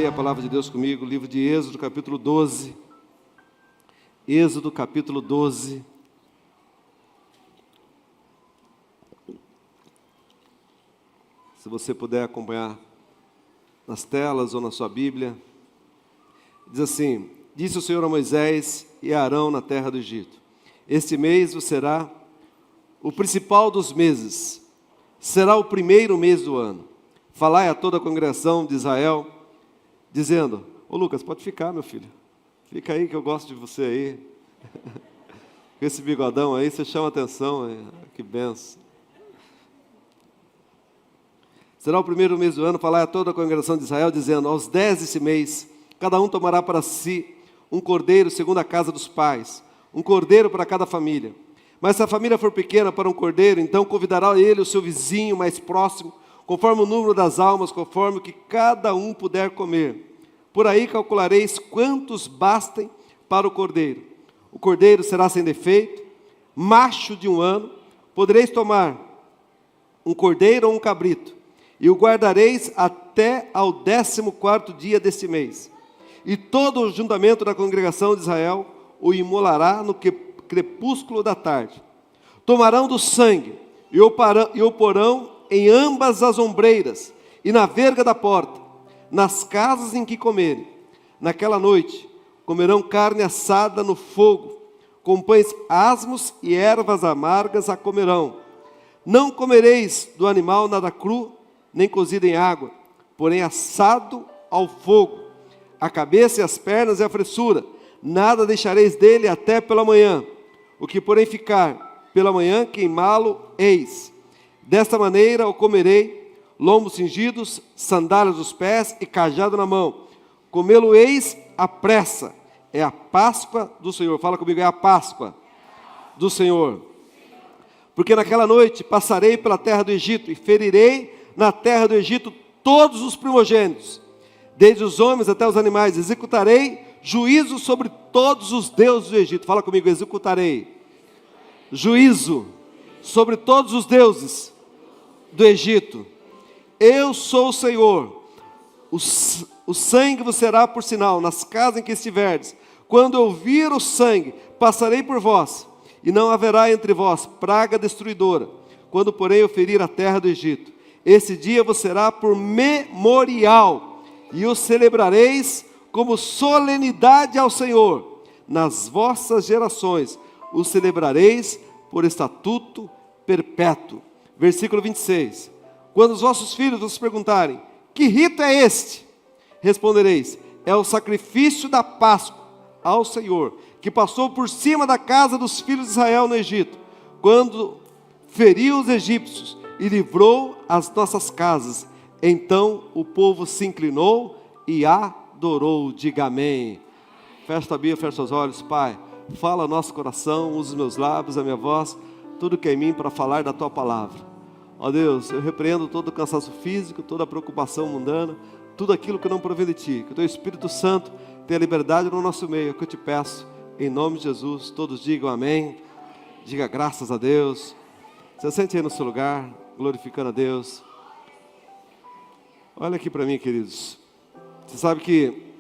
Leia a palavra de Deus comigo, livro de Êxodo, capítulo 12. Êxodo, capítulo 12. Se você puder acompanhar nas telas ou na sua Bíblia. Diz assim: disse o Senhor a Moisés e a Arão na terra do Egito: este mês será o principal dos meses, será o primeiro mês do ano. Falai a toda a congregação de Israel, dizendo: ô Lucas, pode ficar, meu filho, fica aí que eu gosto de você aí, com esse bigodão aí, você chama atenção, que benção. Será o primeiro mês do ano, falai a toda a congregação de Israel, dizendo: aos 10 desse mês, cada um tomará para si um cordeiro segundo a casa dos pais, um cordeiro para cada família. Mas se a família for pequena para um cordeiro, então convidará ele o seu vizinho mais próximo, conforme o número das almas, conforme o que cada um puder comer. Por aí calculareis quantos bastem para o cordeiro. O cordeiro será sem defeito, macho de 1 ano. Podereis tomar um cordeiro ou um cabrito, e o guardareis até ao 14º dia deste mês. E todo o juntamento da congregação de Israel o imolará no crepúsculo da tarde. Tomarão do sangue e o porão em ambas as ombreiras e na verga da porta, nas casas em que comerem. Naquela noite comerão carne assada no fogo, com pães asmos e ervas amargas a comerão. Não comereis do animal nada cru, nem cozido em água, porém assado ao fogo, a cabeça e as pernas e a fressura. Nada deixareis dele até pela manhã. O que porém ficar pela manhã, queimá-lo eis. Desta maneira o comerei, lombos cingidos, sandálias dos pés e cajado na mão. Comê-lo eis à pressa. É a Páscoa do Senhor. Fala comigo, é a Páscoa do Senhor. Porque naquela noite passarei pela terra do Egito e ferirei na terra do Egito todos os primogênitos, desde os homens até os animais. Executarei juízo sobre todos os deuses do Egito. Fala comigo, executarei juízo sobre todos os deuses do Egito. Eu sou o Senhor. O sangue vos será por sinal nas casas em que estiverdes. Quando eu vir o sangue, passarei por vós, e não haverá entre vós praga destruidora, quando porém eu ferir a terra do Egito. Esse dia vos será por memorial, e o celebrareis como solenidade ao Senhor. Nas vossas gerações o celebrareis por estatuto perpétuo. Versículo 26. Quando os vossos filhos vos perguntarem: que rito é este? Respondereis: é o sacrifício da Páscoa ao Senhor, que passou por cima da casa dos filhos de Israel no Egito, quando feriu os egípcios e livrou as nossas casas. Então o povo se inclinou e adorou. Diga amém. Fecha a Bíblia, fecha os olhos. Pai, fala ao nosso coração, usa os meus lábios, a minha voz, tudo que é em mim para falar da Tua palavra. Ó Deus, eu repreendo todo o cansaço físico, toda a preocupação mundana, tudo aquilo que não provém de Ti. Que o Teu Espírito Santo tenha liberdade no nosso meio, é o que eu te peço, em nome de Jesus. Todos digam amém. Diga graças a Deus. Você sente aí no seu lugar, glorificando a Deus. Olha aqui para mim, queridos. Você sabe que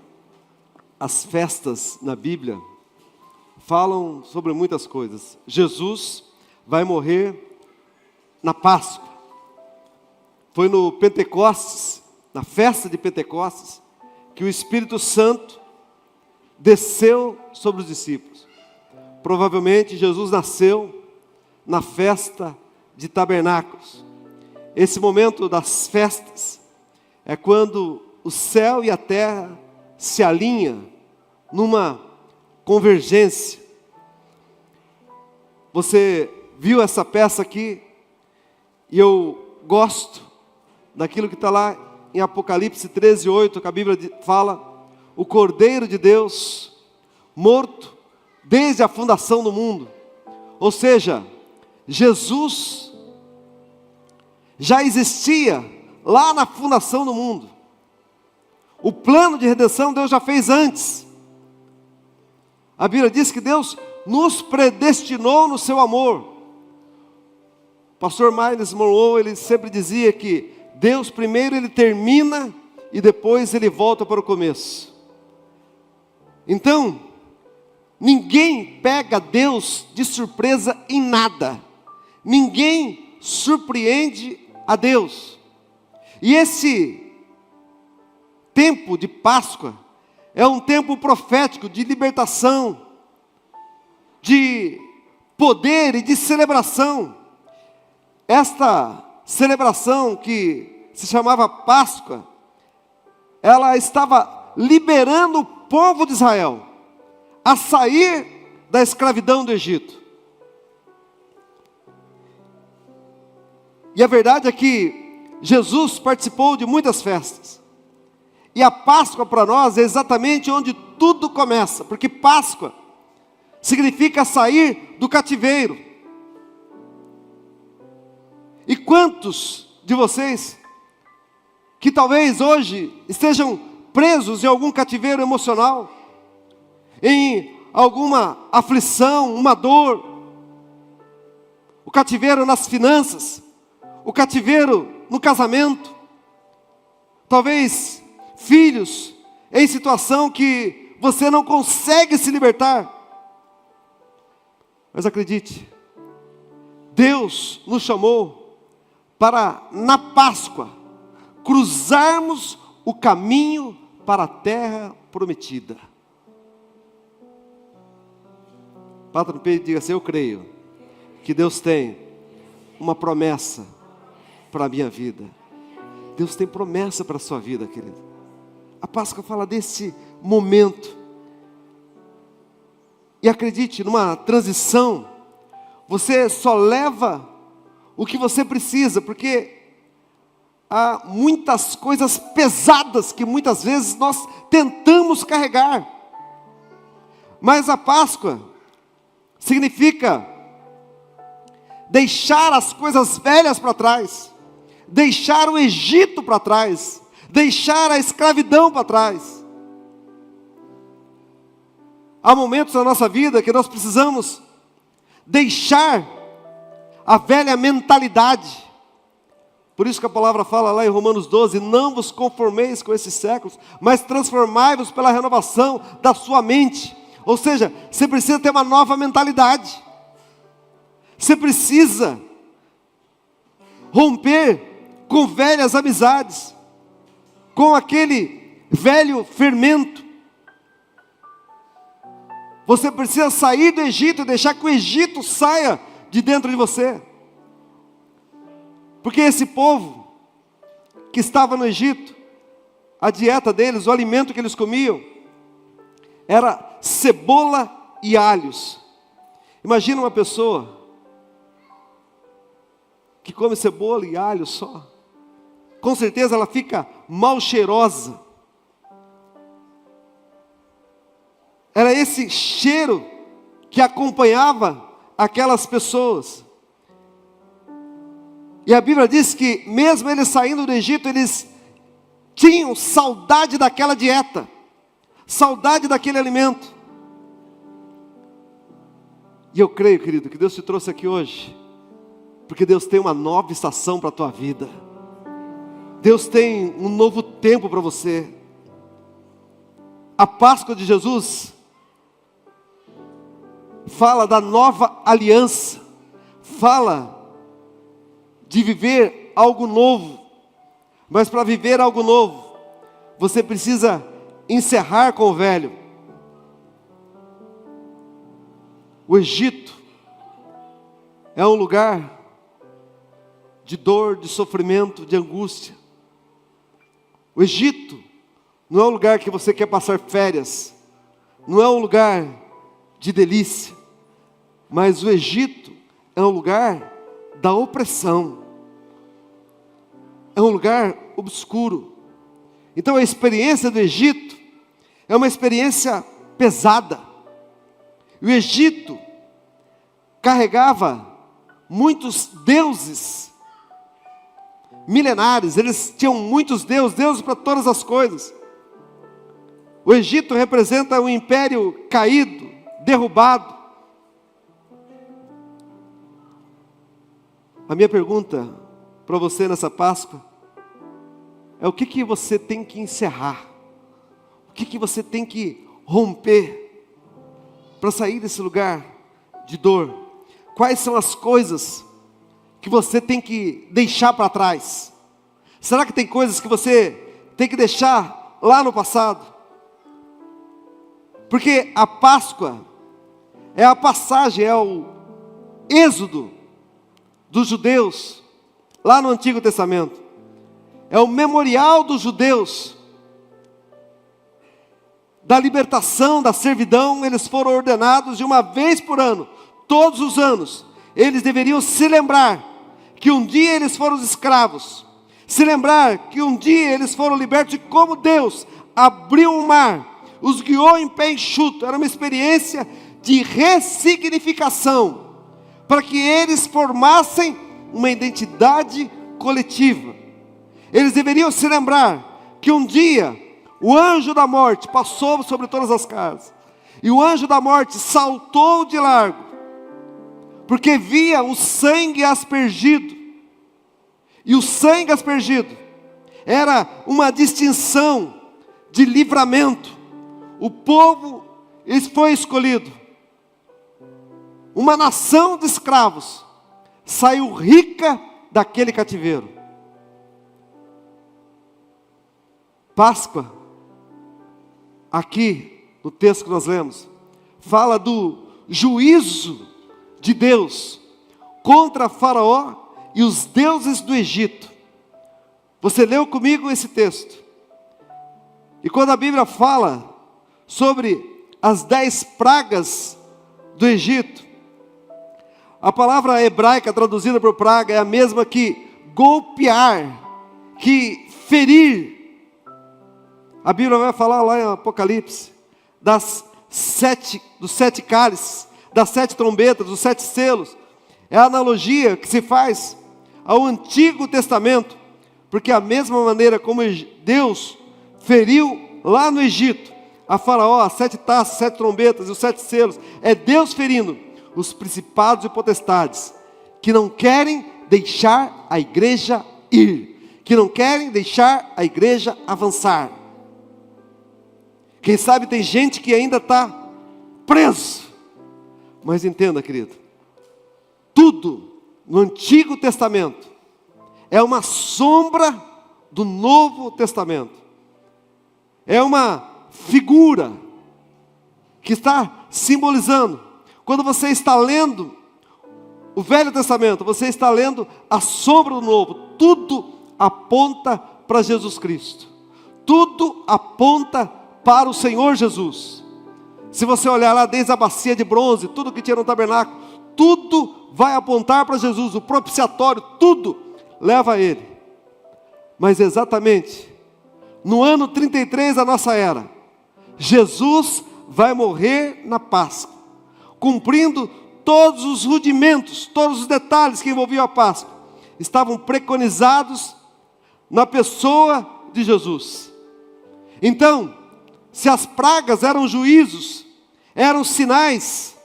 as festas na Bíblia falam sobre muitas coisas. Jesus vai morrer na Páscoa. Foi no Pentecostes, na festa de Pentecostes, que o Espírito Santo desceu sobre os discípulos. Provavelmente Jesus nasceu na festa de Tabernáculos. Esse momento das festas é quando o céu e a terra se alinham numa convergência. Você viu essa peça aqui? E eu gosto daquilo que está lá em Apocalipse 13:8, que a Bíblia fala: o Cordeiro de Deus, morto desde a fundação do mundo. Ou seja, Jesus já existia lá na fundação do mundo. O plano de redenção Deus já fez antes. A Bíblia diz que Deus nos predestinou no seu amor. O pastor Miles Monroe, ele sempre dizia que Deus primeiro ele termina e depois ele volta para o começo. Então, ninguém pega Deus de surpresa em nada. Ninguém surpreende a Deus. E esse tempo de Páscoa é um tempo profético de libertação, de poder e de celebração. Esta celebração que se chamava Páscoa, ela estava liberando o povo de Israel a sair da escravidão do Egito. E a verdade é que Jesus participou de muitas festas. E a Páscoa para nós é exatamente onde tudo começa, porque Páscoa significa sair do cativeiro. E quantos de vocês que talvez hoje estejam presos em algum cativeiro emocional, em alguma aflição, uma dor, o cativeiro nas finanças, o cativeiro no casamento, talvez filhos em situação que você não consegue se libertar. Mas acredite, Deus nos chamou para, na Páscoa, cruzarmos o caminho para a terra prometida. Bata no peito e diga assim: eu creio que Deus tem uma promessa para a minha vida. Deus tem promessa para a sua vida, querido. A Páscoa fala desse momento. E acredite, numa transição, você só leva o que você precisa, porque há muitas coisas pesadas que muitas vezes nós tentamos carregar. Mas a Páscoa significa deixar as coisas velhas para trás, deixar o Egito para trás, deixar a escravidão para trás. Há momentos na nossa vida que nós precisamos deixar a velha mentalidade. Por isso que a palavra fala lá em Romanos 12: não vos conformeis com esses séculos, mas transformai-vos pela renovação da sua mente. Ou seja, você precisa ter uma nova mentalidade. Você precisa romper com velhas amizades, com aquele velho fermento. Você precisa sair do Egito e deixar que o Egito saia de dentro de você. Porque esse povo que estava no Egito, a dieta deles, o alimento que eles comiam, era cebola e alhos. Imagina uma pessoa que come cebola e alho só. Com certeza ela fica mal cheirosa. Era esse cheiro que acompanhava aquelas pessoas. E a Bíblia diz que mesmo eles saindo do Egito, eles tinham saudade daquela dieta, saudade daquele alimento. E eu creio, querido, que Deus te trouxe aqui hoje, porque Deus tem uma nova estação para a tua vida. Deus tem um novo tempo para você. A Páscoa de Jesus fala da nova aliança, fala de viver algo novo. Mas para viver algo novo, você precisa encerrar com o velho. O Egito é um lugar de dor, de sofrimento, de angústia. O Egito não é um lugar que você quer passar férias, não é um lugar de delícia, mas o Egito é um lugar da opressão, é um lugar obscuro. Então a experiência do Egito é uma experiência pesada. O Egito carregava muitos deuses milenares, eles tinham muitos deuses para todas as coisas. O Egito representa um império caído, derrubado. A minha pergunta para você nessa Páscoa é o que você tem que encerrar, o que você tem que romper, para sair desse lugar de dor. Quais são as coisas que você tem que deixar para trás? Será que tem coisas que você tem que deixar lá no passado? Porque a Páscoa é a passagem, é o êxodo dos judeus lá no Antigo Testamento. É o memorial dos judeus da libertação, da servidão. Eles foram ordenados de uma vez por ano, todos os anos, eles deveriam se lembrar que um dia eles foram escravos, se lembrar que um dia eles foram libertos, e como Deus abriu o mar, os guiou em pé enxuto. Era uma experiência de ressignificação, para que eles formassem uma identidade coletiva. Eles deveriam se lembrar que um dia o anjo da morte passou sobre todas as casas, e o anjo da morte saltou de largo, porque via o sangue aspergido, e o sangue aspergido era uma distinção de livramento. O povo foi escolhido, uma nação de escravos saiu rica daquele cativeiro. Páscoa, aqui no texto que nós lemos, fala do juízo de Deus contra Faraó e os deuses do Egito. Você leu comigo esse texto? E quando a Bíblia fala sobre as 10 pragas do Egito, a palavra hebraica traduzida por praga é a mesma que golpear, que ferir. A Bíblia vai falar lá em Apocalipse dos 7 cálices, das 7 trombetas, dos 7 selos. É a analogia que se faz ao Antigo Testamento, porque a mesma maneira como Deus feriu lá no Egito a Faraó, as 7 taças, 7 trombetas e os 7 selos, é Deus ferindo os principados e potestades que não querem deixar a igreja ir, que não querem deixar a igreja avançar. Quem sabe tem gente que ainda está preso. Mas entenda, querido, tudo no Antigo Testamento é uma sombra do Novo Testamento. É uma figura que está simbolizando. Quando você está lendo o Velho Testamento, você está lendo a sombra do Novo. Tudo aponta para Jesus Cristo. Tudo aponta para o Senhor Jesus. Se você olhar lá desde a bacia de bronze, tudo que tinha no tabernáculo, tudo vai apontar para Jesus. O propiciatório, tudo leva a Ele. Mas exatamente no ano 33 da nossa era, Jesus vai morrer na Páscoa, cumprindo todos os rudimentos, todos os detalhes que envolviam a Páscoa, estavam preconizados na pessoa de Jesus. Então, se as pragas eram juízos, eram sinais,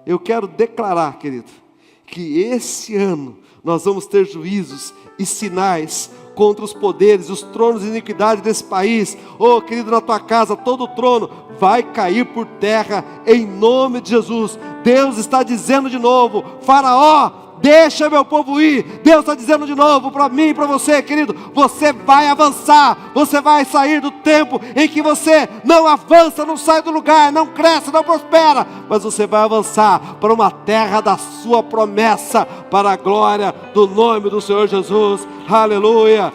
eu quero declarar, querido, que esse ano nós vamos ter juízos e sinais contra os poderes, os tronos de iniquidade desse país. Oh, querido, na tua casa, todo trono vai cair por terra, em nome de Jesus. Deus está dizendo de novo: Faraó, deixa meu povo ir. Deus está dizendo de novo para mim e para você, querido, você vai avançar, você vai sair do tempo em que você não avança, não sai do lugar, não cresce, não prospera, mas você vai avançar para uma terra da sua promessa, para a glória do nome do Senhor Jesus. Aleluia,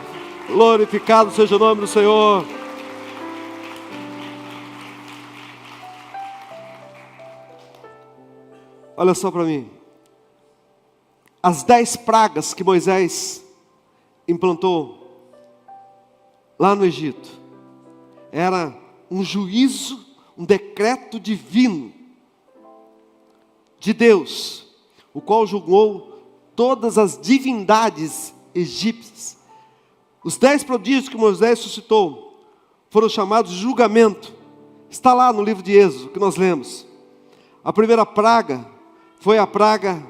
glorificado seja o nome do Senhor. Olha só para mim. As 10 pragas que Moisés implantou lá no Egito, era um juízo, um decreto divino de Deus, o qual julgou todas as divindades egípcias. Os 10 prodígios que Moisés suscitou foram chamados de julgamento. Está lá no livro de Êxodo que nós lemos. A primeira praga foi a praga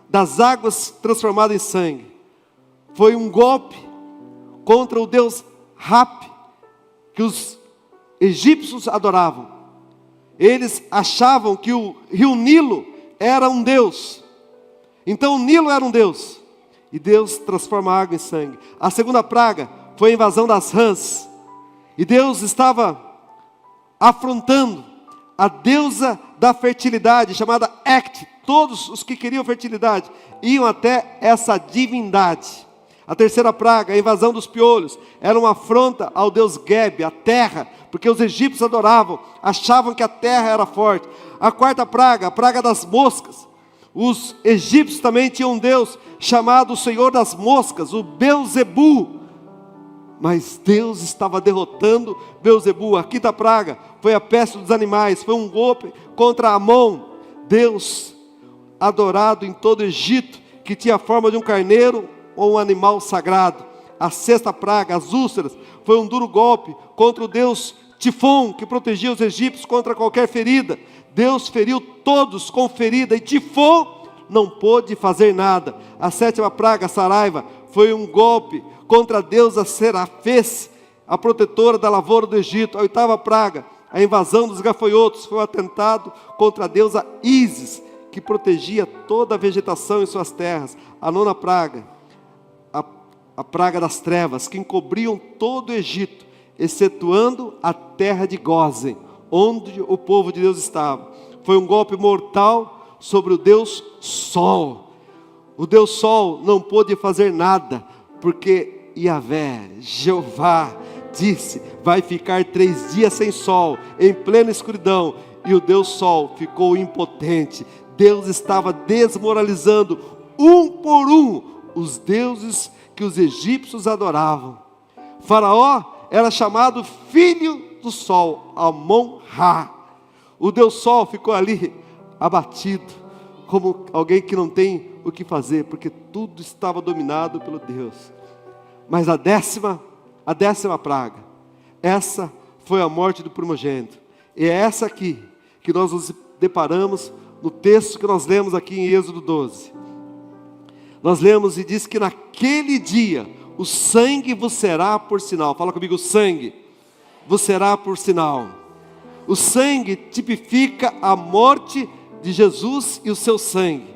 das águas transformadas em sangue. Foi um golpe contra o Deus Rap, que os egípcios adoravam. Eles achavam que o rio Nilo era um deus. Então o Nilo era um deus. E Deus transforma a água em sangue. A segunda praga foi a invasão das rãs. E Deus estava afrontando a deusa da fertilidade, chamada Hecate. Todos os que queriam fertilidade iam até essa divindade. A terceira praga, a invasão dos piolhos, era uma afronta ao deus Geb, a terra, porque os egípcios adoravam, achavam que a terra era forte. A quarta praga, a praga das moscas. Os egípcios também tinham um deus chamado o Senhor das Moscas, o Belzebu. Mas Deus estava derrotando Belzebu. A quinta praga foi a peste dos animais, foi um golpe contra Amon, Deus adorado em todo o Egito, que tinha a forma de um carneiro ou um animal sagrado. A sexta praga, as úlceras, foi um duro golpe contra o deus Tifon, que protegia os egípcios contra qualquer ferida. Deus feriu todos com ferida, e Tifon não pôde fazer nada. A sétima praga, a saraiva, foi um golpe contra a deusa Serafes, a protetora da lavoura do Egito. A oitava praga, a invasão dos gafanhotos, foi um atentado contra a deusa Ísis, que protegia toda a vegetação em suas terras. A nona praga, a praga das trevas, que encobriam todo o Egito, excetuando a terra de Gósen, onde o povo de Deus estava. Foi um golpe mortal sobre o Deus Sol. O Deus Sol não pôde fazer nada, porque Yahvé, Jeová, disse: vai ficar 3 dias sem sol, em plena escuridão. E o Deus Sol ficou impotente. Deus estava desmoralizando, um por um, os deuses que os egípcios adoravam. Faraó era chamado filho do sol, Amon-Ra. O Deus Sol ficou ali abatido, como alguém que não tem o que fazer, porque tudo estava dominado pelo Deus. Mas a décima praga, essa foi a morte do primogênito. E é essa aqui que nós nos deparamos no texto que nós lemos aqui em Êxodo 12. Nós lemos e diz que naquele dia o sangue vos será por sinal. Fala comigo, o sangue vos será por sinal. O sangue tipifica a morte de Jesus e o seu sangue.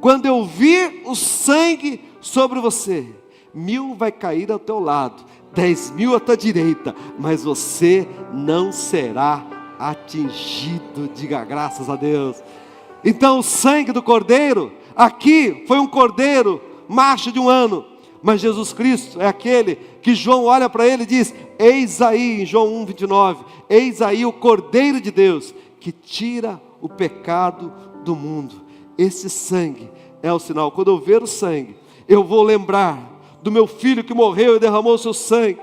Quando eu vir o sangue sobre você, 1000 vai cair ao teu lado, 10.000 à tua direita, mas você não será atingido. Diga graças a Deus. Então o sangue do cordeiro, aqui foi um cordeiro macho de 1 ano, mas Jesus Cristo é aquele que João olha para ele e diz: eis aí, em João 1:29, eis aí o cordeiro de Deus, que tira o pecado do mundo. Esse sangue é o sinal. Quando eu ver o sangue, eu vou lembrar do meu filho que morreu e derramou o seu sangue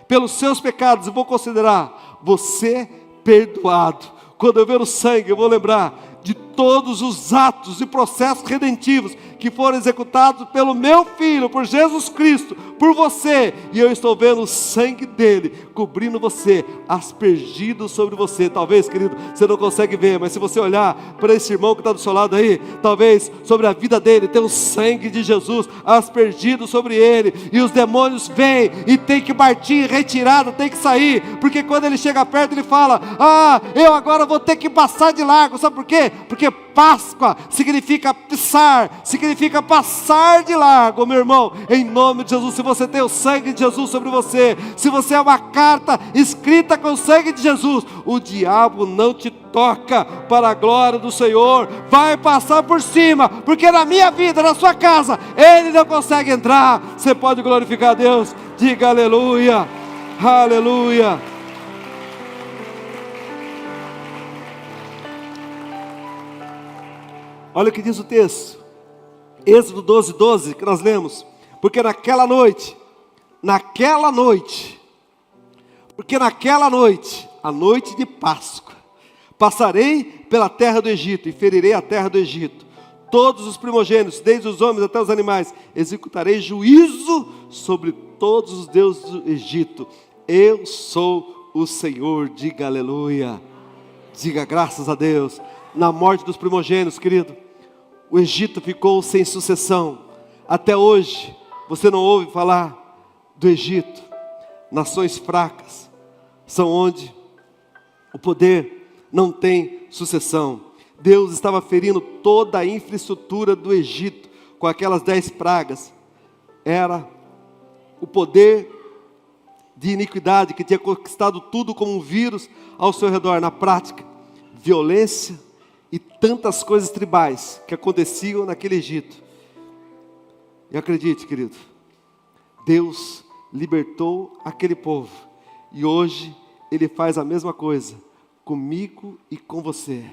pelos seus pecados, e vou considerar você perdoado. Quando eu ver o sangue, eu vou lembrar de todos os atos e processos redentivos que foram executados pelo meu Filho, por Jesus Cristo, por você, e eu estou vendo o sangue dele cobrindo você, aspergido sobre você. Talvez, querido, você não consegue ver, mas se você olhar para esse irmão que está do seu lado aí, talvez sobre a vida dele tem o sangue de Jesus aspergido sobre ele, e os demônios vêm e tem que partir, retirada, tem que sair, porque quando ele chega perto ele fala: eu agora vou ter que passar de largo. Sabe por quê? Porque Páscoa significa pisar, significa passar de largo, meu irmão. Em nome de Jesus, se você tem o sangue de Jesus sobre você, se você é uma carta escrita com o sangue de Jesus, o diabo não te toca, para a glória do Senhor. Vai passar por cima, porque na minha vida, na sua casa, ele não consegue entrar. Você pode glorificar a Deus? Diga aleluia, aleluia. Olha o que diz o texto, Êxodo 12:12, que nós lemos: porque naquela noite, a noite de Páscoa, passarei pela terra do Egito, e ferirei a terra do Egito, todos os primogênitos, desde os homens até os animais, executarei juízo sobre todos os deuses do Egito. Eu sou o Senhor. Diga aleluia, diga graças a Deus. Na morte dos primogênitos, querido, o Egito ficou sem sucessão. Até hoje, você não ouve falar do Egito. nações fracas são onde o poder não tem sucessão. Deus estava ferindo toda a infraestrutura do Egito com aquelas 10 pragas. Era o poder de iniquidade que tinha conquistado tudo como um vírus ao seu redor. Na prática, violência e tantas coisas tribais que aconteciam naquele Egito. E acredite, querido, Deus libertou aquele povo. E hoje Ele faz a mesma coisa comigo e com você.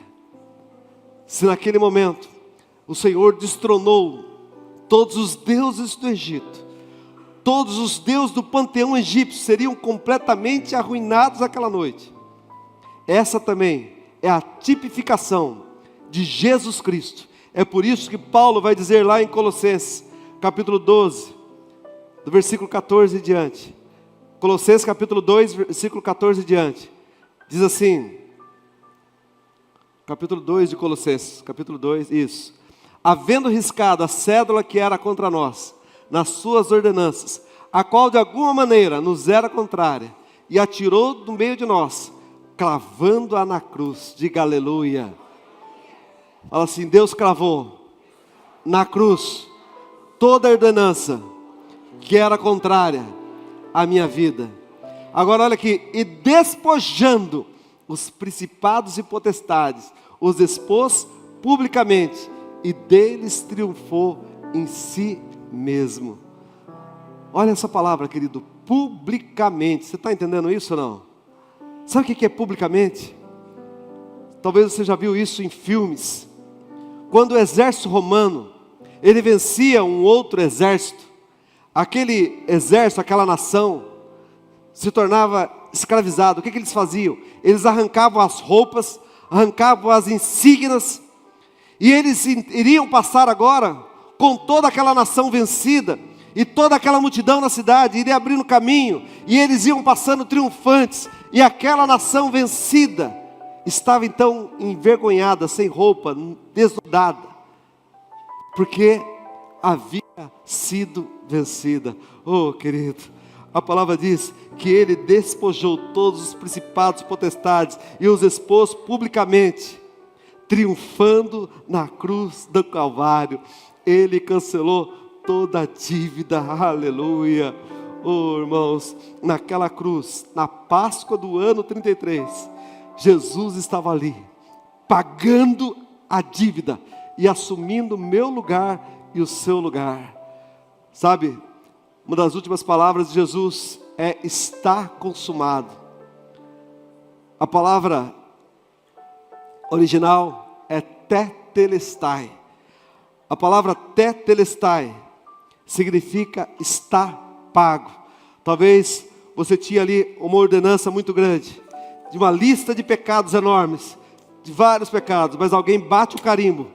Se naquele momento o Senhor destronou todos os deuses do Egito, todos os deuses do panteão egípcio seriam completamente arruinados naquela noite. Essa também é a tipificação de Jesus Cristo. É por isso que Paulo vai dizer lá em Colossenses, capítulo 12, do versículo 14 em diante. Colossenses capítulo 2, versículo 14 em diante. Diz assim, capítulo 2 de Colossenses, capítulo 2, isso. Havendo riscado a cédula que era contra nós, nas suas ordenanças, a qual de alguma maneira nos era contrária, e atirou do meio de nós, clavando-a na cruz. Diga aleluia. Fala assim, Deus cravou na cruz toda a ordenança que era contrária à minha vida. Agora olha aqui, e despojando os principados e potestades, os expôs publicamente, e deles triunfou em si mesmo. Olha essa palavra, querido, publicamente. Você está entendendo isso ou não? Sabe o que é publicamente? Talvez você já viu isso em filmes. Quando o exército romano, ele vencia um outro exército, aquele exército, aquela nação, se tornava escravizado. O que eles faziam? Eles arrancavam as roupas, arrancavam as insígnias, e eles iriam passar agora com toda aquela nação vencida, e toda aquela multidão na cidade, iria abrindo caminho, e eles iam passando triunfantes, e aquela nação vencida, estava então envergonhada, sem roupa, desnudada, porque havia sido vencida. Oh querido, a palavra diz que ele despojou todos os principados e potestades, e os expôs publicamente, triunfando na cruz do Calvário. Ele cancelou toda a dívida, aleluia. Oh irmãos, naquela cruz, na Páscoa do ano 33, Jesus estava ali, pagando a dívida, e assumindo o meu lugar e o seu lugar. Sabe, uma das últimas palavras de Jesus é, está consumado. A palavra original é tetelestai. A palavra tetelestai significa está pago. Talvez você tinha ali uma ordenança muito grande, de uma lista de pecados enormes, de vários pecados, mas alguém bate o carimbo.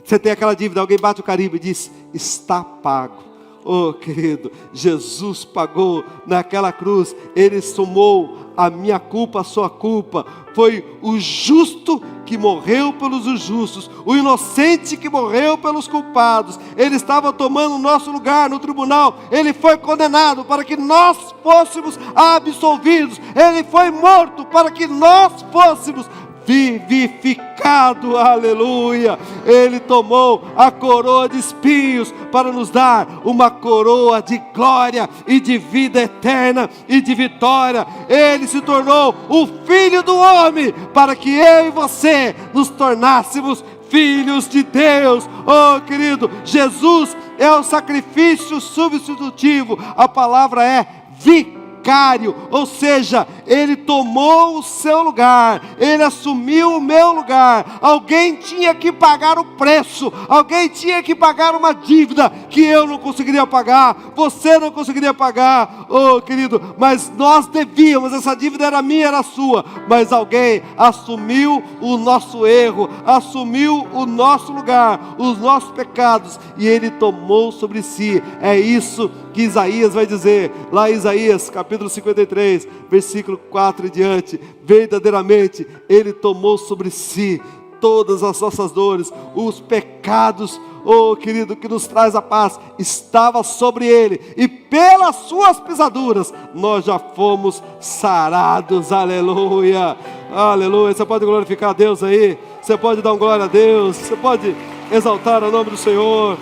Você tem aquela dívida, alguém bate o carimbo e diz, está pago. Oh querido, Jesus pagou naquela cruz, Ele somou a minha culpa, a sua culpa. Foi o justo que morreu pelos injustos, o inocente que morreu pelos culpados. Ele estava tomando o nosso lugar no tribunal. Ele foi condenado para que nós fôssemos absolvidos. Ele foi morto para que nós fôssemos vivificado, aleluia. Ele tomou a coroa de espinhos para nos dar uma coroa de glória e de vida eterna e de vitória. Ele se tornou o Filho do homem para que eu e você nos tornássemos filhos de Deus. Oh querido, Jesus é o sacrifício substitutivo. A palavra é vicário, ou seja, Ele tomou o seu lugar, Ele assumiu o meu lugar. Alguém tinha que pagar o preço, alguém tinha que pagar uma dívida que eu não conseguiria pagar, você não conseguiria pagar, oh querido, mas nós devíamos, essa dívida era minha, era sua, mas alguém assumiu o nosso erro, assumiu o nosso lugar, os nossos pecados, e Ele tomou sobre si. É isso que Isaías vai dizer, lá em Isaías capítulo 53, versículo 4 e diante. Verdadeiramente Ele tomou sobre si todas as nossas dores, os pecados, oh querido, que nos traz a paz, estava sobre ele, e pelas suas pisaduras, nós já fomos sarados, aleluia, aleluia. Você pode glorificar a Deus aí, você pode dar um glória a Deus, você pode exaltar o nome do Senhor,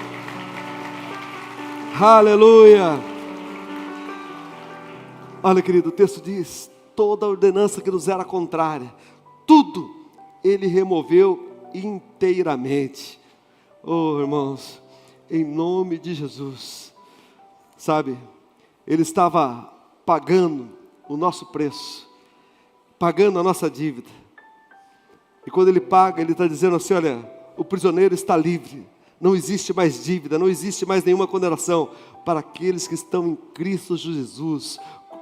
aleluia. Olha querido, o texto diz, toda a ordenança que nos era contrária, tudo ele removeu inteiramente. Oh irmãos, em nome de Jesus, sabe, ele estava pagando o nosso preço, pagando a nossa dívida, e quando ele paga, ele está dizendo assim, olha, o prisioneiro está livre, não existe mais dívida, não existe mais nenhuma condenação, para aqueles que estão em Cristo Jesus,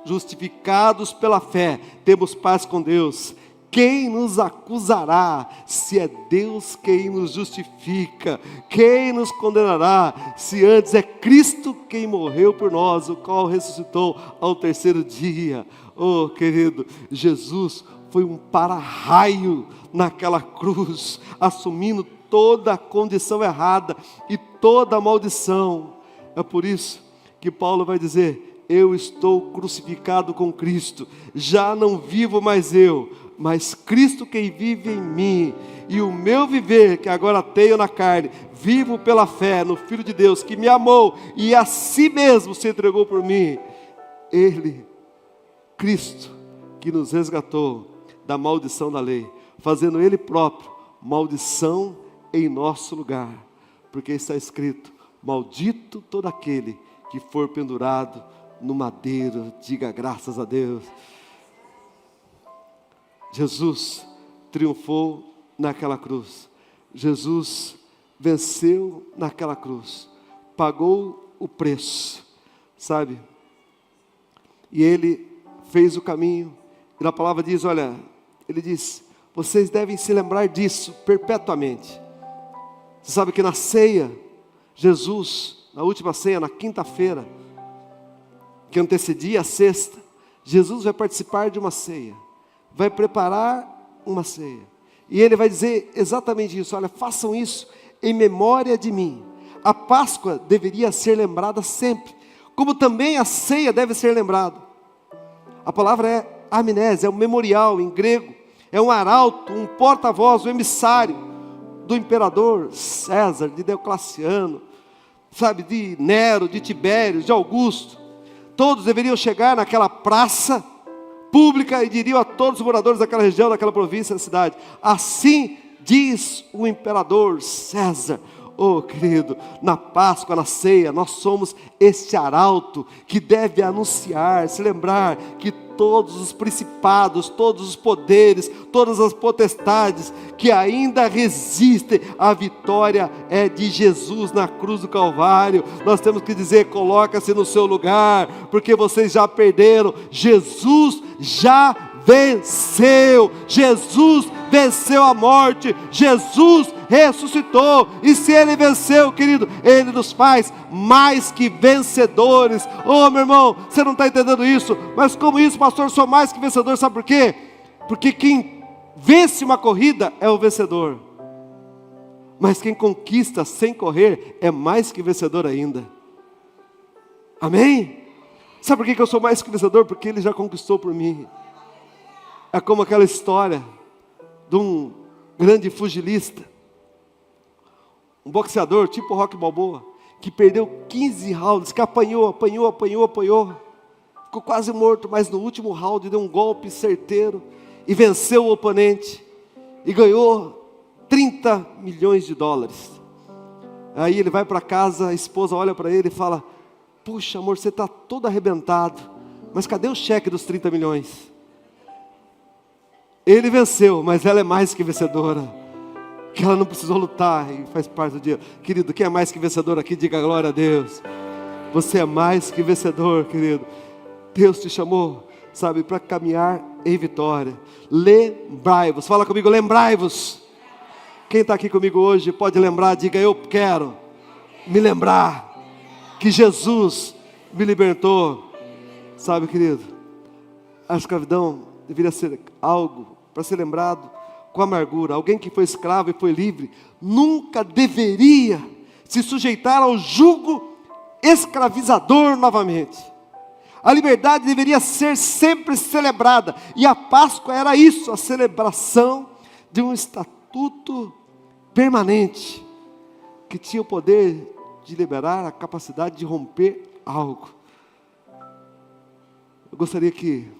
justificados pela fé, temos paz com Deus. Quem nos acusará, se é Deus quem nos justifica? Quem nos condenará, se antes é Cristo quem morreu por nós, o qual ressuscitou ao terceiro dia? Oh querido, Jesus foi um para-raio naquela cruz, assumindo toda a condição errada e toda a maldição. É por isso que Paulo vai dizer, eu estou crucificado com Cristo, já não vivo mais eu, mas Cristo quem vive em mim, e o meu viver que agora tenho na carne, vivo pela fé no Filho de Deus, que me amou e a si mesmo se entregou por mim. Ele, Cristo, que nos resgatou da maldição da lei, fazendo Ele próprio maldição em nosso lugar, porque está escrito, maldito todo aquele que for pendurado no madeiro. Diga graças a Deus. Jesus triunfou naquela cruz, Jesus venceu naquela cruz, pagou o preço, sabe, e Ele fez o caminho, e na palavra diz, olha, Ele diz, vocês devem se lembrar disso perpetuamente. Você sabe que na ceia, Jesus, na última ceia, na quinta-feira, que antecedia a sexta, Jesus vai participar de uma ceia, vai preparar uma ceia, e Ele vai dizer exatamente isso, olha, façam isso em memória de mim. A Páscoa deveria ser lembrada sempre, como também a ceia deve ser lembrada. A palavra é amnésia, é um memorial em grego, é um arauto, um porta-voz, um emissário do imperador César, de Diocleciano, sabe, de Nero, de Tibério, de Augusto. Todos deveriam chegar naquela praça pública e diriam a todos os moradores daquela região, daquela província, da cidade, assim diz o imperador César. Oh querido, na Páscoa, na ceia, nós somos este arauto que deve anunciar, se lembrar que todos os principados, todos os poderes, todas as potestades que ainda resistem, a vitória é de Jesus na cruz do Calvário. Nós temos que dizer, coloca-se no seu lugar, porque vocês já perderam, Jesus já venceu, Jesus venceu a morte, Jesus ressuscitou, e se Ele venceu, querido, Ele nos faz mais que vencedores. Oh meu irmão, você não está entendendo isso, mas como isso, pastor, sou mais que vencedor, sabe por quê? Porque quem vence uma corrida é o vencedor, mas quem conquista sem correr é mais que vencedor ainda. Amém? Sabe por que eu sou mais que vencedor? Porque Ele já conquistou por mim. É como aquela história de um grande pugilista, um boxeador tipo Rocky Balboa, que perdeu 15 rounds, que apanhou, ficou quase morto, mas no último round deu um golpe certeiro e venceu o oponente e ganhou 30 milhões de dólares. Aí ele vai para casa, a esposa olha para ele e fala, puxa amor, você está todo arrebentado, mas cadê o cheque dos 30 milhões? Ele venceu, mas ela é mais que vencedora, que ela não precisou lutar, e faz parte do dia. Querido, quem é mais que vencedor aqui, diga glória a Deus. Você é mais que vencedor, querido. Deus te chamou, sabe, para caminhar em vitória. Lembrai-vos, fala comigo, lembrai-vos. Quem está aqui comigo hoje pode lembrar, diga, eu quero me lembrar que Jesus me libertou. Sabe, querido, a escravidão deveria ser algo para ser lembrado com amargura. Alguém que foi escravo e foi livre, nunca deveria se sujeitar ao jugo escravizador novamente. A liberdade deveria ser sempre celebrada, e a Páscoa era isso, a celebração de um estatuto permanente, que tinha o poder de liberar a capacidade de romper algo. Eu gostaria que,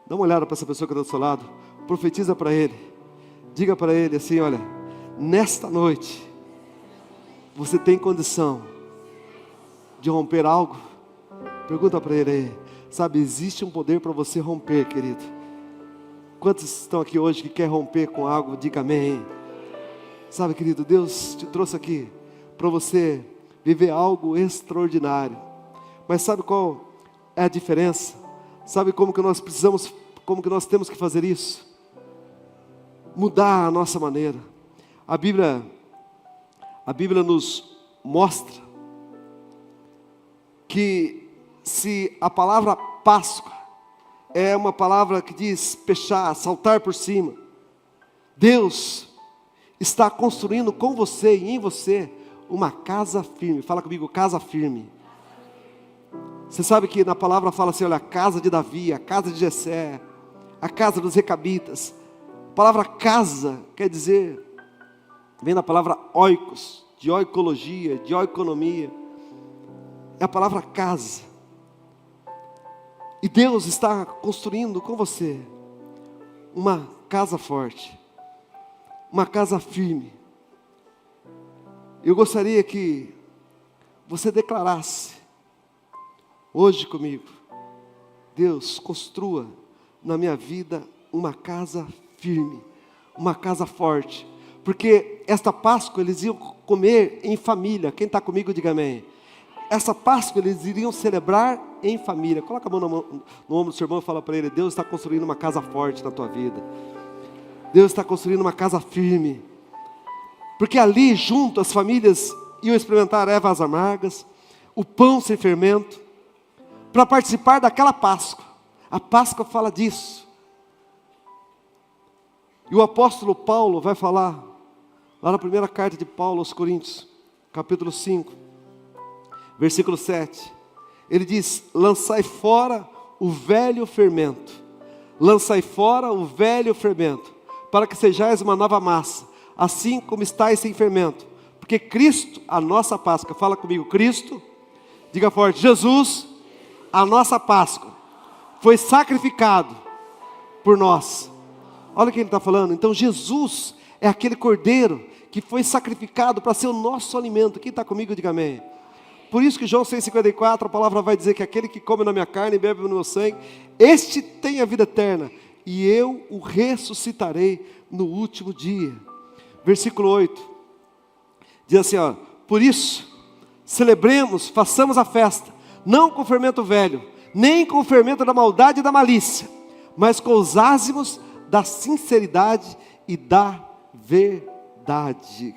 dá uma olhada para essa pessoa que está do seu lado, profetiza para ele, diga para ele assim: olha, nesta noite, você tem condição de romper algo? Pergunta para ele aí, sabe, existe um poder para você romper, querido. Quantos estão aqui hoje que quer romper com algo? Diga amém. Sabe, querido, Deus te trouxe aqui para você viver algo extraordinário. Mas sabe qual é a diferença? Sabe como que nós precisamos, como que nós temos que fazer isso? Mudar a nossa maneira. A Bíblia nos mostra que se a palavra Páscoa é uma palavra que diz pechar, saltar por cima, Deus está construindo com você e em você uma casa firme. Fala comigo, casa firme. Você sabe que na palavra fala assim, olha, a casa de Davi, a casa de Jessé, a casa dos recabitas. A palavra casa quer dizer, vem da palavra oikos, de oikologia, de oikonomia. É a palavra casa. E Deus está construindo com você uma casa forte, uma casa firme. Eu gostaria que você declarasse hoje comigo: Deus, construa na minha vida uma casa firme, uma casa forte. Porque esta Páscoa eles iam comer em família. Quem está comigo, diga amém. Essa Páscoa eles iriam celebrar em família. Coloca a mão no ombro do seu irmão e fala para ele: Deus está construindo uma casa forte na tua vida. Deus está construindo uma casa firme. Porque ali junto as famílias iam experimentar ervas amargas, o pão sem fermento, para participar daquela Páscoa. A Páscoa fala disso. E o apóstolo Paulo vai falar, lá na primeira carta de Paulo aos Coríntios, capítulo 5, versículo 7. Ele diz: lançai fora o velho fermento. Lançai fora o velho fermento, para que sejais uma nova massa, assim como estáis sem fermento. Porque Cristo, a nossa Páscoa, fala comigo, Cristo, diga forte, Jesus, a nossa Páscoa, foi sacrificado por nós. Olha o que ele está falando. Então Jesus é aquele cordeiro que foi sacrificado para ser o nosso alimento. Quem está comigo, diga amém. Por isso que João 6,54, a palavra vai dizer que aquele que come na minha carne e bebe no meu sangue, este tem a vida eterna, e eu o ressuscitarei no último dia. Versículo 8, diz assim, ó: por isso, celebremos, façamos a festa, não com o fermento velho, nem com o fermento da maldade e da malícia, mas com os ázimos da sinceridade e da verdade.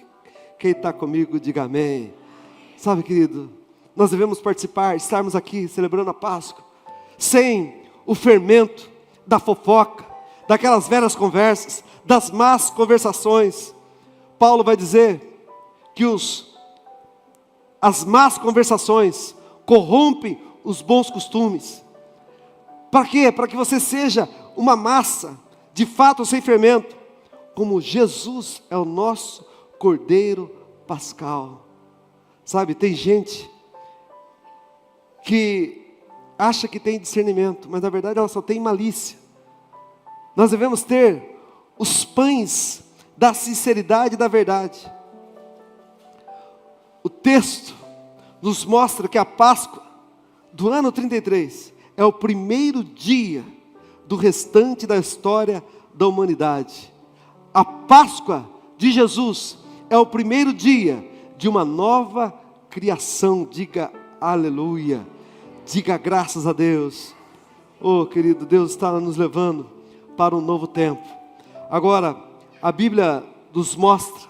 Quem está comigo, diga amém. Sabe, querido, nós devemos participar, estarmos aqui celebrando a Páscoa, sem o fermento da fofoca, daquelas velhas conversas, das más conversações. Paulo vai dizer que as más conversações corrompem os bons costumes. Para quê? Para que você seja uma massa, de fato sem fermento, como Jesus é o nosso Cordeiro Pascal. Sabe, tem gente que acha que tem discernimento, mas na verdade ela só tem malícia. Nós devemos ter os pães da sinceridade e da verdade. O texto nos mostra que a Páscoa do ano 33 é o primeiro dia do restante da história da humanidade. A Páscoa de Jesus é o primeiro dia de uma nova criação. Diga aleluia, diga graças a Deus. Oh, querido, Deus está nos levando para um novo tempo. Agora, a Bíblia nos mostra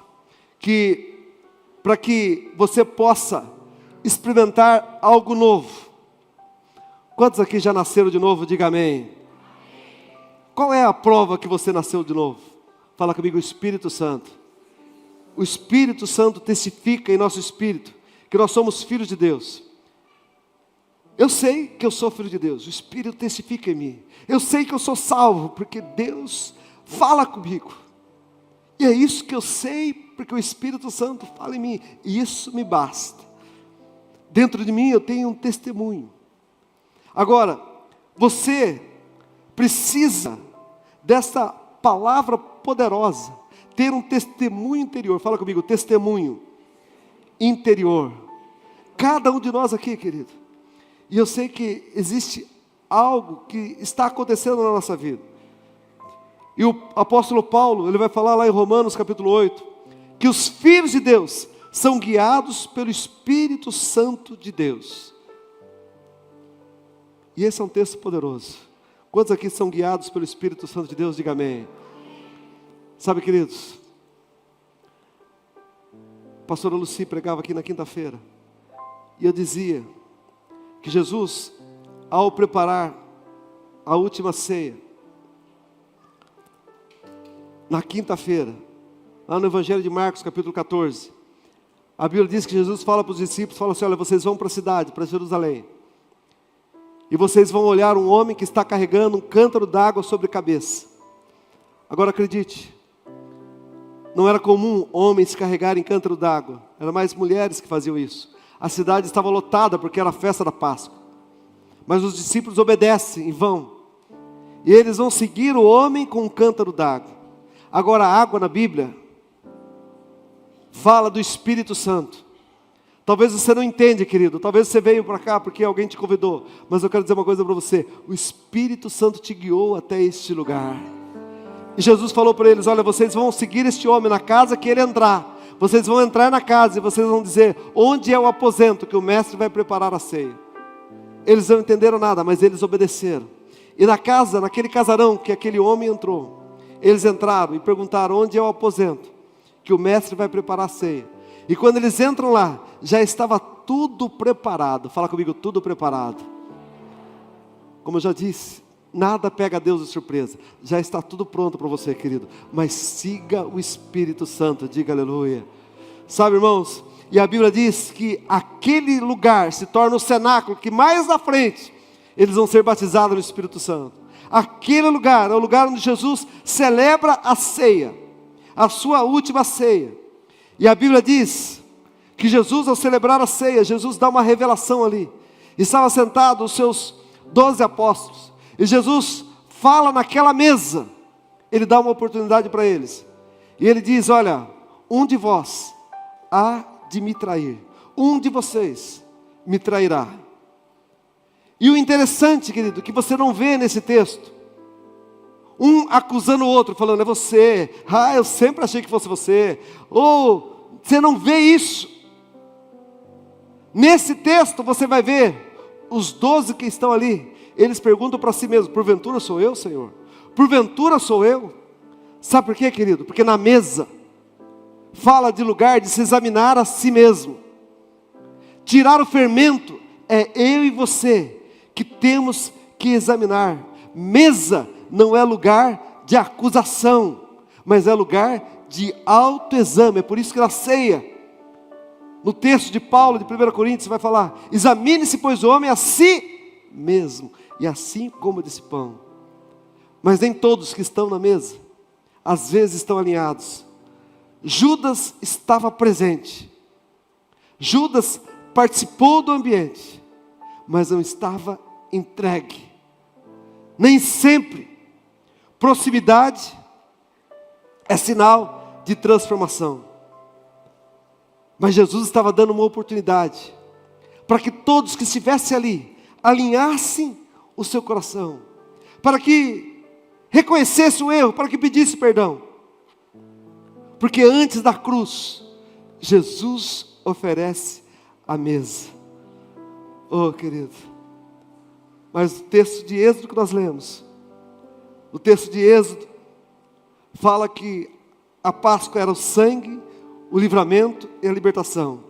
que para que você possa experimentar algo novo. Quantos aqui já nasceram de novo? Diga amém. Qual é a prova que você nasceu de novo? Fala comigo, o Espírito Santo. O Espírito Santo testifica em nosso espírito que nós somos filhos de Deus. Eu sei que eu sou filho de Deus, o Espírito testifica em mim. Eu sei que eu sou salvo, porque Deus fala comigo. E é isso que eu sei, porque o Espírito Santo fala em mim, e isso me basta. Dentro de mim eu tenho um testemunho. Agora, você precisa dessa palavra poderosa, ter um testemunho interior. Fala comigo, testemunho interior. Cada um de nós aqui, querido. E eu sei que existe algo que está acontecendo na nossa vida. E o apóstolo Paulo, ele vai falar lá em Romanos capítulo 8, que os filhos de Deus são guiados pelo Espírito Santo de Deus. E esse é um texto poderoso. Quantos aqui são guiados pelo Espírito Santo de Deus? Diga amém. Sabe, queridos, a pastora Lucy pregava aqui na quinta-feira, e eu dizia que Jesus, ao preparar a última ceia, na quinta-feira, lá no Evangelho de Marcos, capítulo 14, a Bíblia diz que Jesus fala para os discípulos, fala assim, olha, vocês vão para a cidade, para Jerusalém, e vocês vão olhar um homem que está carregando um cântaro d'água sobre a cabeça. Agora acredite, não era comum homens carregarem cântaro d'água, eram mais mulheres que faziam isso. A cidade estava lotada porque era a festa da Páscoa. Mas os discípulos obedecem e vão. E eles vão seguir o homem com um cântaro d'água. Agora a água na Bíblia fala do Espírito Santo. Talvez você não entende, querido. Talvez você veio para cá porque alguém te convidou. Mas eu quero dizer uma coisa para você. O Espírito Santo te guiou até este lugar. E Jesus falou para eles, olha, vocês vão seguir este homem na casa que ele entrar. Vocês vão entrar na casa e vocês vão dizer, onde é o aposento que o mestre vai preparar a ceia? Eles não entenderam nada, mas eles obedeceram. E na casa, naquele casarão que aquele homem entrou, eles entraram e perguntaram, onde é o aposento que o mestre vai preparar a ceia? E quando eles entram lá, já estava tudo preparado. Fala comigo, tudo preparado. Como eu já disse, nada pega Deus de surpresa. Já está tudo pronto para você, querido. Mas siga o Espírito Santo, diga aleluia. Sabe, irmãos, e a Bíblia diz que aquele lugar se torna o cenáculo, que mais à frente, eles vão ser batizados no Espírito Santo. Aquele lugar é o lugar onde Jesus celebra a ceia, a sua última ceia. E a Bíblia diz que Jesus, ao celebrar a ceia, Jesus dá uma revelação ali. Estavam sentados os seus 12 apóstolos. E Jesus fala naquela mesa, ele dá uma oportunidade para eles. E ele diz, olha, um de vós há de me trair. Um de vocês me trairá. E o interessante, querido, que você não vê nesse texto, um acusando o outro, falando, é você. Ah, eu sempre achei que fosse você. Ou, você não vê isso. Nesse texto você vai ver os 12 que estão ali. Eles perguntam para si mesmos, porventura sou eu, Senhor? Porventura sou eu? Sabe por quê, querido? Porque na mesa fala de lugar de se examinar a si mesmo. Tirar o fermento é eu e você que temos que examinar. Mesa não é lugar de acusação, mas é lugar de autoexame. É por isso que na ceia, no texto de Paulo, de 1 Coríntios, vai falar, examine-se, pois, o homem a si mesmo, e assim coma desse pão. Mas nem todos que estão na mesa, às vezes estão alinhados. Judas estava presente. Judas participou do ambiente, mas não estava entregue. Nem sempre proximidade é sinal de transformação. Mas Jesus estava dando uma oportunidade para que todos que estivessem ali alinhassem o seu coração, para que reconhecesse o erro, para que pedisse perdão. Porque antes da cruz, Jesus oferece a mesa. Oh, querido. Mas o texto de Êxodo que nós lemos, o texto de Êxodo fala que a Páscoa era o sangue, o livramento e a libertação.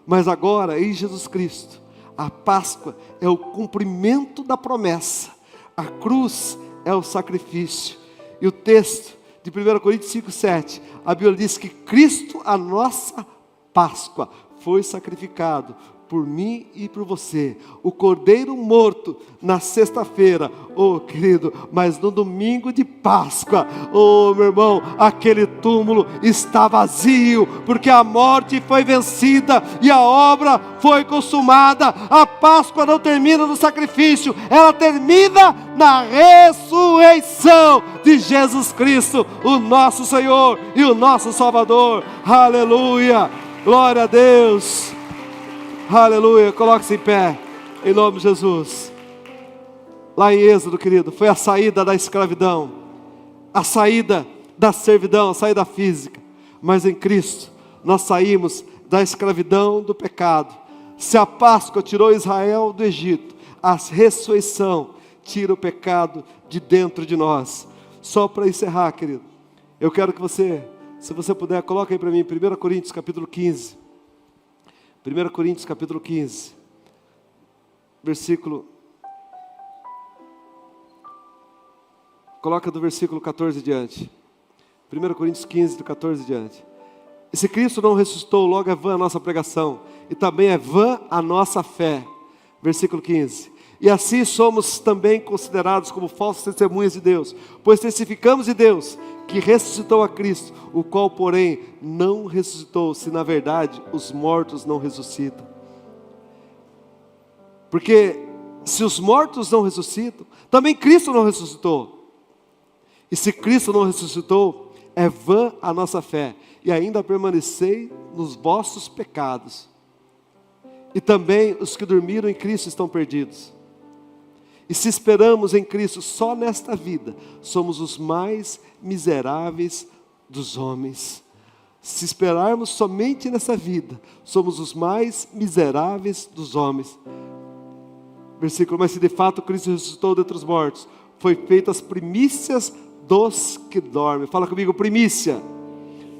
Mas agora, em Jesus Cristo, a Páscoa é o cumprimento da promessa. A cruz é o sacrifício. E o texto de 1 Coríntios 5:7, a Bíblia diz que Cristo, a nossa Páscoa, foi sacrificado por mim e por você. O cordeiro morto na sexta-feira, querido, mas no domingo de Páscoa, meu irmão, aquele túmulo está vazio, porque a morte foi vencida e a obra foi consumada. A Páscoa não termina no sacrifício, ela termina na ressurreição de Jesus Cristo, o nosso Senhor e o nosso Salvador. Aleluia, glória a Deus. Aleluia, coloque-se em pé, em nome de Jesus. Lá em Êxodo, querido, foi a saída da escravidão, a saída da servidão, a saída física. Mas em Cristo, nós saímos da escravidão do pecado. Se a Páscoa tirou Israel do Egito, a ressurreição tira o pecado de dentro de nós. Só para encerrar, querido, eu quero que você, se você puder, coloque aí para mim, 1 Coríntios capítulo 15. 1 Coríntios capítulo 15, coloca do versículo 14 diante. 1 Coríntios 15, do 14 diante. E se Cristo não ressuscitou, logo é vã a nossa pregação, e também é vã a nossa fé. Versículo 15. E assim somos também considerados como falsos testemunhas de Deus, pois testificamos de Deus, que ressuscitou a Cristo, o qual porém não ressuscitou, se na verdade os mortos não ressuscitam. Porque se os mortos não ressuscitam, também Cristo não ressuscitou. E se Cristo não ressuscitou, é vã a nossa fé, e ainda permanecei nos vossos pecados. E também os que dormiram em Cristo estão perdidos. E se esperamos em Cristo só nesta vida, somos os mais miseráveis dos homens. Se esperarmos somente nessa vida, somos os mais miseráveis dos homens. Versículo, mas se de fato Cristo ressuscitou dentre os mortos, foi feito as primícias dos que dormem. Fala comigo, primícia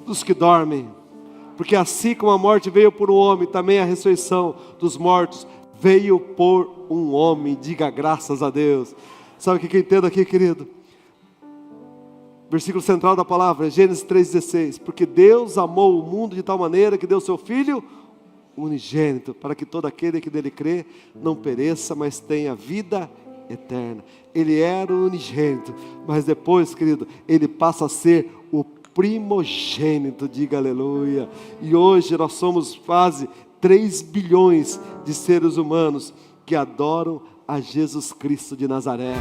dos que dormem. Porque assim como a morte veio por um homem, também a ressurreição dos mortos veio por um homem. Diga graças a Deus. Sabe o que eu entendo aqui, querido? Versículo central da palavra, Gênesis 3,16. Porque Deus amou o mundo de tal maneira que deu seu Filho unigênito, para que todo aquele que nele crê não pereça, mas tenha vida eterna. Ele era o unigênito, mas depois, querido, ele passa a ser o primogênito. Diga aleluia. E hoje nós somos quase 3 bilhões de seres humanos que adoram a Jesus Cristo de Nazaré.